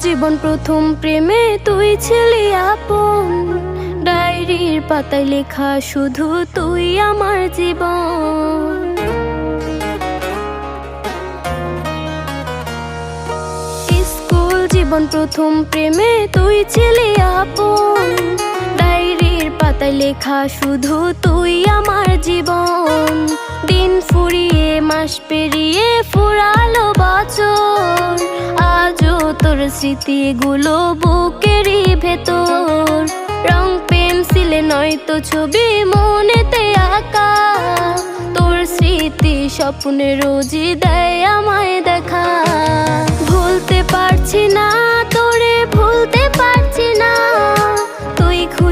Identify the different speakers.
Speaker 1: জীবন প্রথম প্রেমে তুই ছিলি আপন, ডায়েরির পাতায় লেখা শুধু তুই আমার জীবন। স্কুল জীবন প্রথম প্রেমে তুই ছিলি আপন, ডায়েরির পাতায় লেখা শুধু তুই আমার জীবন। দিন ফুরিয়ে মাস পেরিয়ে ফুরালো বছর, আজও তোর স্মৃতিগুলো বুকেরই ভেতর। রং পেন্সিলে নয়তো ছবি মনেতে আঁকা, তোর স্মৃতি স্বপ্নে রোজই দেয় আমায় দেখা। ভুলতে পারছি না তোরে, ভুলতে পারছি না, তুই খুঁজে